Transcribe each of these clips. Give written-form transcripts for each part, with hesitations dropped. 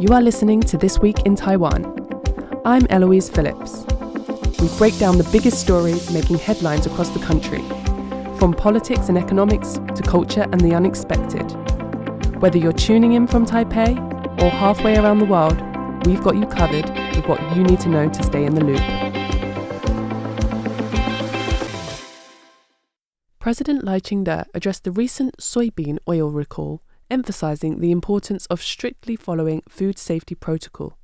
You are listening to This Week in Taiwan. I'm Eloise Phillips. We break down the biggest stories making headlines across the country, from politics and economics to culture and the unexpected. Whether you're tuning in from Taipei or halfway around the world, we've got you covered with what you need to know to stay in the loop. President Lai Ching-te addressed the recent soybean oil recall, emphasizing the importance of strictly following food safety protocol.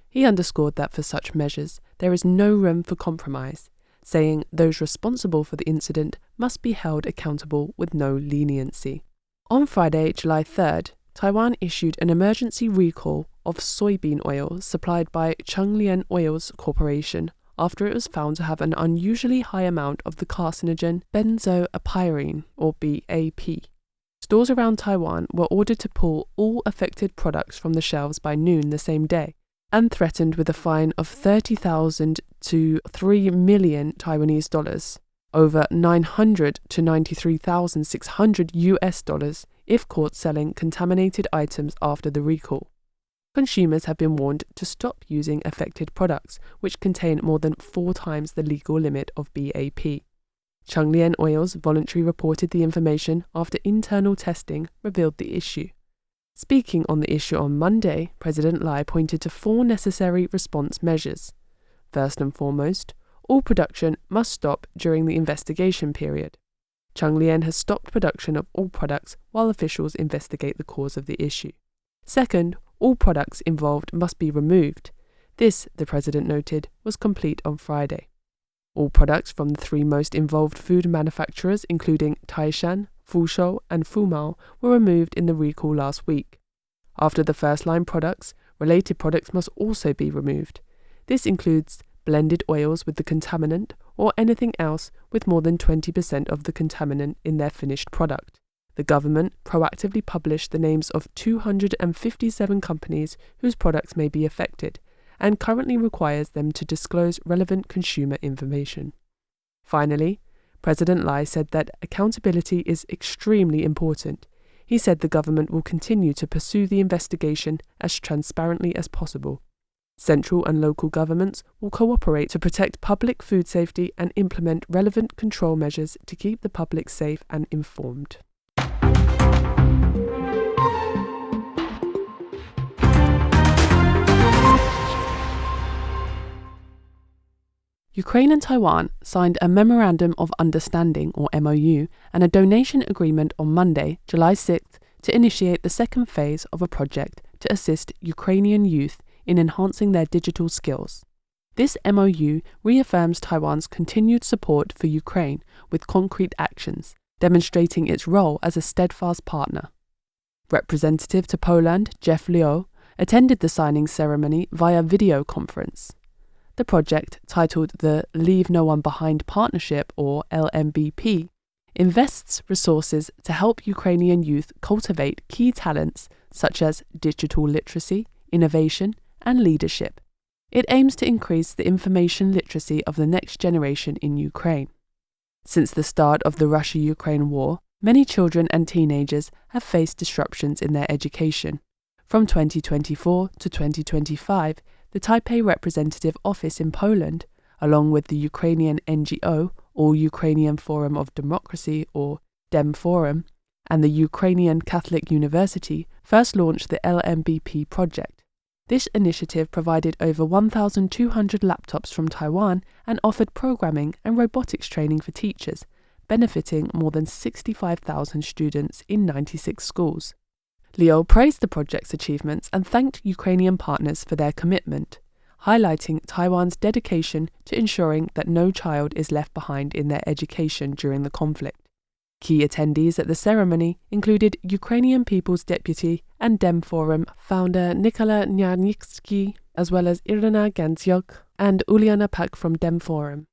He underscored that for such measures, there is no room for compromise, saying those responsible for the incident must be held accountable with no leniency. On Friday, July 3rd, Taiwan issued an emergency recall of soybean oil supplied by Changlian Oils Corporation after it was found to have an unusually high amount of the carcinogen benzoapyrene, or BAP. Stores around Taiwan were ordered to pull all affected products from the shelves by noon the same day, and threatened with a fine of 30,000 to 3 million Taiwanese dollars, over 900 to 93,600 US dollars if caught selling contaminated items after the recall. Consumers have been warned to stop using affected products, which contain more than 4 times the legal limit of BAP. Changlian Oils voluntarily reported the information after internal testing revealed the issue. Speaking on the issue on Monday, President Lai pointed to 4 necessary response measures. First and foremost, all production must stop during the investigation period. Changlian has stopped production of all products while officials investigate the cause of the issue. Second, all products involved must be removed. This, the president noted, was complete on Friday. All products from the 3 most involved food manufacturers, including Taishan, Fushou, and Fumao, were removed in the recall last week. After the first-line products, related products must also be removed. This includes blended oils with the contaminant or anything else with more than 20% of the contaminant in their finished product. The government proactively published the names of 257 companies whose products may be affected, and currently requires them to disclose relevant consumer information. Finally, President Lai said that accountability is extremely important. He said the government will continue to pursue the investigation as transparently as possible. Central and local governments will cooperate to protect public food safety and implement relevant control measures to keep the public safe and informed. Ukraine and Taiwan signed a Memorandum of Understanding, or MOU, and a donation agreement on Monday, July 6th, to initiate the second phase of a project to assist Ukrainian youth in enhancing their digital skills. This MOU reaffirms Taiwan's continued support for Ukraine with concrete actions, demonstrating its role as a steadfast partner. Representative to Poland, Jeff Leo, attended the signing ceremony via video conference. The project, titled the Leave No One Behind Partnership, or LMBP, invests resources to help Ukrainian youth cultivate key talents such as digital literacy, innovation, and leadership. It aims to increase the information literacy of the next generation in Ukraine. Since the start of the Russia-Ukraine war, many children and teenagers have faced disruptions in their education. From 2024 to 2025, the Taipei Representative Office in Poland, along with the Ukrainian NGO, or Ukrainian Forum of Democracy, or DEM Forum, and the Ukrainian Catholic University, first launched the LMBP project. This initiative provided over 1,200 laptops from Taiwan and offered programming and robotics training for teachers, benefiting more than 65,000 students in 96 schools. Leo praised the project's achievements and thanked Ukrainian partners for their commitment, highlighting Taiwan's dedication to ensuring that no child is left behind in their education during the conflict. Key attendees at the ceremony included Ukrainian People's Deputy and DEM Forum founder Nikola Nyarnytsky, as well as Irina Gantyuk and Uliana Pak from DEM Forum.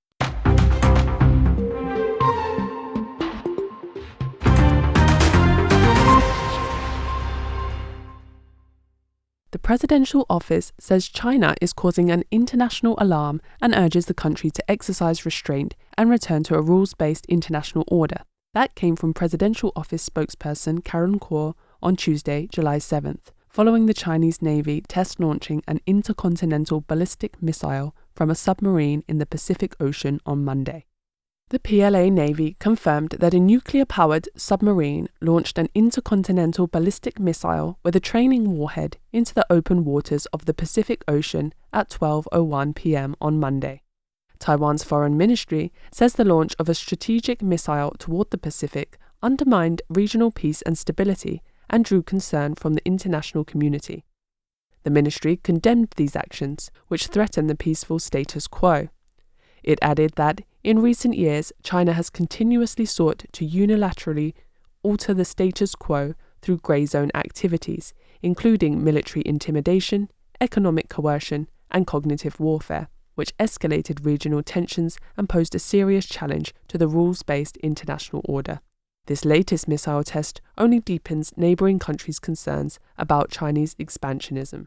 The presidential office says China is causing an international alarm and urges the country to exercise restraint and return to a rules-based international order. That came from presidential office spokesperson Karen Kuo on Tuesday, July 7th, following the Chinese Navy test launching an intercontinental ballistic missile from a submarine in the Pacific Ocean on Monday. The PLA Navy confirmed that a nuclear-powered submarine launched an intercontinental ballistic missile with a training warhead into the open waters of the Pacific Ocean at 12:01 p.m. on Monday. Taiwan's foreign ministry says the launch of a strategic missile toward the Pacific undermined regional peace and stability and drew concern from the international community. The ministry condemned these actions, which threaten the peaceful status quo. It added that, in recent years, China has continuously sought to unilaterally alter the status quo through grey zone activities, including military intimidation, economic coercion, and cognitive warfare, which escalated regional tensions and posed a serious challenge to the rules-based international order. This latest missile test only deepens neighbouring countries' concerns about Chinese expansionism.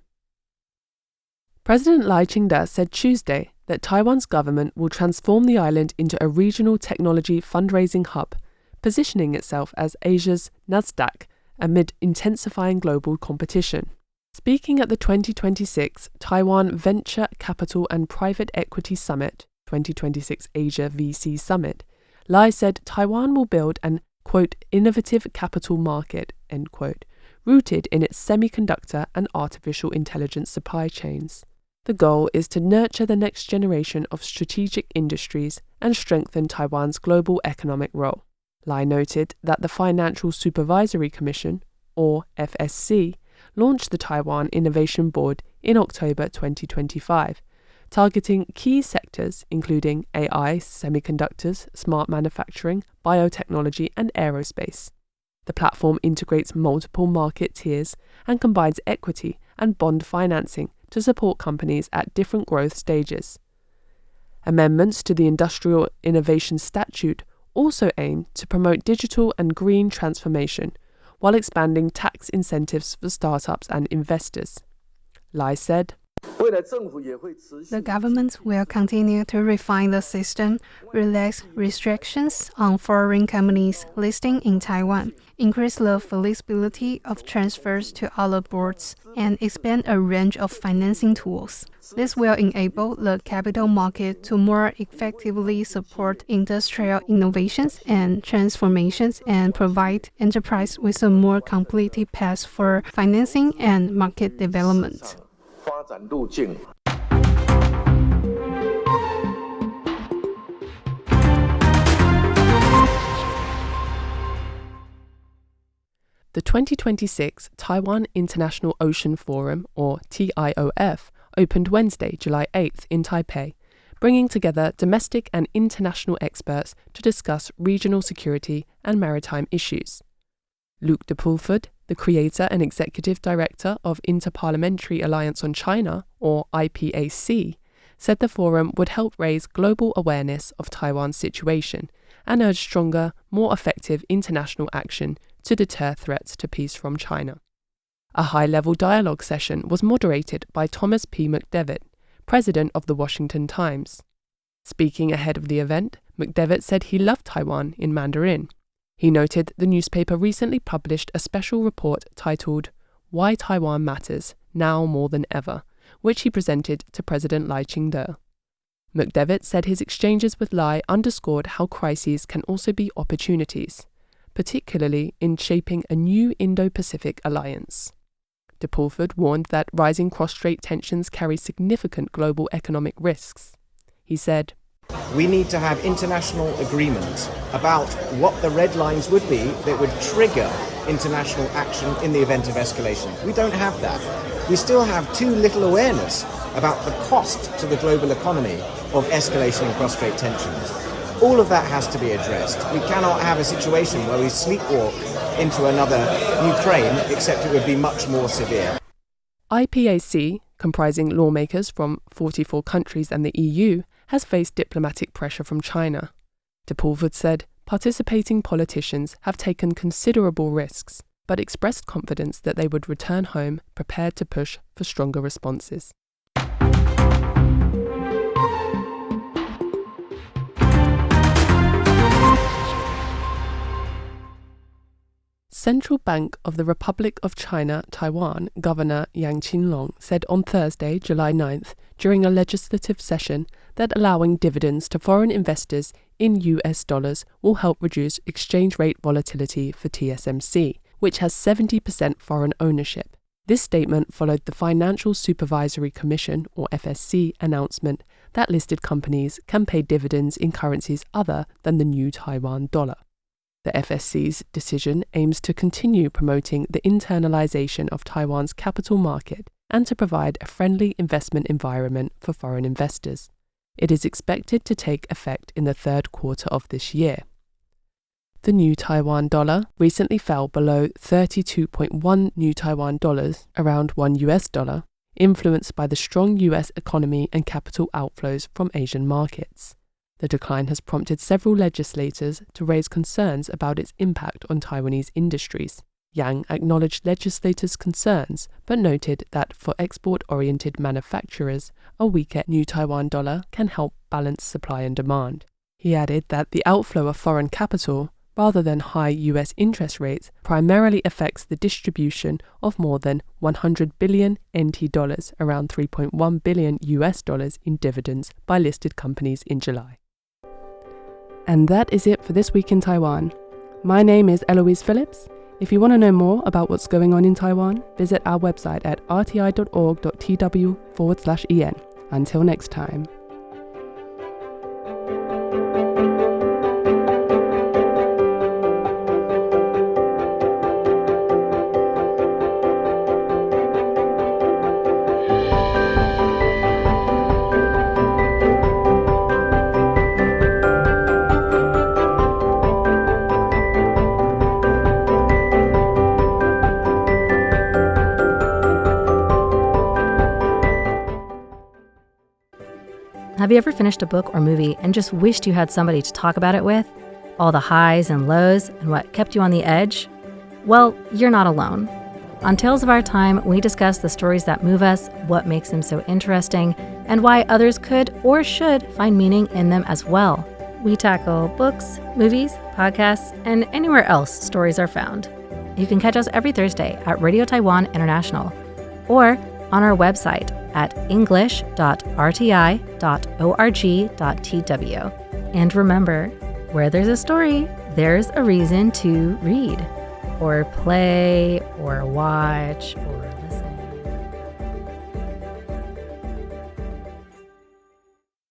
President Lai Ching-te said Tuesday that Taiwan's government will transform the island into a regional technology fundraising hub, positioning itself as Asia's Nasdaq amid intensifying global competition. Speaking at the 2026 Taiwan Venture Capital and Private Equity Summit, 2026 Asia VC Summit, Lai said Taiwan will build an, quote, innovative capital market, end quote, rooted in its semiconductor and artificial intelligence supply chains. The goal is to nurture the next generation of strategic industries and strengthen Taiwan's global economic role. Lai noted that the Financial Supervisory Commission, or FSC, launched the Taiwan Innovation Board in October 2025, targeting key sectors including AI, semiconductors, smart manufacturing, biotechnology, and aerospace. The platform integrates multiple market tiers and combines equity and bond financing to support companies at different growth stages. Amendments to the Industrial Innovation Statute also aim to promote digital and green transformation, while expanding tax incentives for startups and investors. Lai said, "The government will continue to refine the system, relax restrictions on foreign companies listing in Taiwan, increase the flexibility of transfers to other boards, and expand a range of financing tools. This will enable the capital market to more effectively support industrial innovations and transformations and provide enterprise with a more complete path for financing and market development." The 2026 Taiwan International Ocean Forum, or TIOF, opened Wednesday, July 8th in Taipei, bringing together domestic and international experts to discuss regional security and maritime issues. Luc de Pulford, the creator and executive director of Interparliamentary Alliance on China, or IPAC, said the forum would help raise global awareness of Taiwan's situation and urge stronger, more effective international action to deter threats to peace from China. A high-level dialogue session was moderated by Thomas P. McDevitt, president of the Washington Times. Speaking ahead of the event, McDevitt said he loved Taiwan in Mandarin. He noted the newspaper recently published a special report titled "Why Taiwan Matters, Now More Than Ever," which he presented to President Lai Ching-te. McDevitt said his exchanges with Lai underscored how crises can also be opportunities, particularly in shaping a new Indo-Pacific alliance. De Pulford warned that rising cross-strait tensions carry significant global economic risks. He said, "We need to have international agreement about what the red lines would be that would trigger international action in the event of escalation. We don't have that. We still have too little awareness about the cost to the global economy of escalation and cross-strait tensions. All of that has to be addressed. We cannot have a situation where we sleepwalk into another Ukraine, except it would be much more severe." IPAC, comprising lawmakers from 44 countries and the EU, has faced diplomatic pressure from China. De Pulford said participating politicians have taken considerable risks, but expressed confidence that they would return home prepared to push for stronger responses. Central Bank of the Republic of China, Taiwan, Governor Lai Ching-te said on Thursday, July 9th, during a legislative session, that allowing dividends to foreign investors in US dollars will help reduce exchange rate volatility for TSMC, which has 70% foreign ownership. This statement followed the Financial Supervisory Commission, or FSC, announcement that listed companies can pay dividends in currencies other than the new Taiwan dollar. The FSC's decision aims to continue promoting the internalization of Taiwan's capital market and to provide a friendly investment environment for foreign investors. It is expected to take effect in the third quarter of this year. The new Taiwan dollar recently fell below 32.1 new Taiwan dollars, around $1 US, influenced by the strong US economy and capital outflows from Asian markets. The decline has prompted several legislators to raise concerns about its impact on Taiwanese industries. Yang acknowledged legislators' concerns, but noted that for export-oriented manufacturers, a weaker new Taiwan dollar can help balance supply and demand. He added that the outflow of foreign capital, rather than high US interest rates, primarily affects the distribution of more than 100 billion NT dollars, around $3.1 billion US dollars in dividends by listed companies in July. And that is it for This Week in Taiwan. My name is Eloise Phillips. If you want to know more about what's going on in Taiwan, visit our website at rti.org.tw/en. Until next time. Have you ever finished a book or movie and just wished you had somebody to talk about it with? All the highs and lows and what kept you on the edge? Well, you're not alone. On Tales of Our Time, we discuss the stories that move us, what makes them so interesting, and why others could or should find meaning in them as well. We tackle books, movies, podcasts, and anywhere else stories are found. You can catch us every Thursday at Radio Taiwan International or on our website at english.rti.org.tw. And remember, where there's a story, there's a reason to read, or play, or watch, or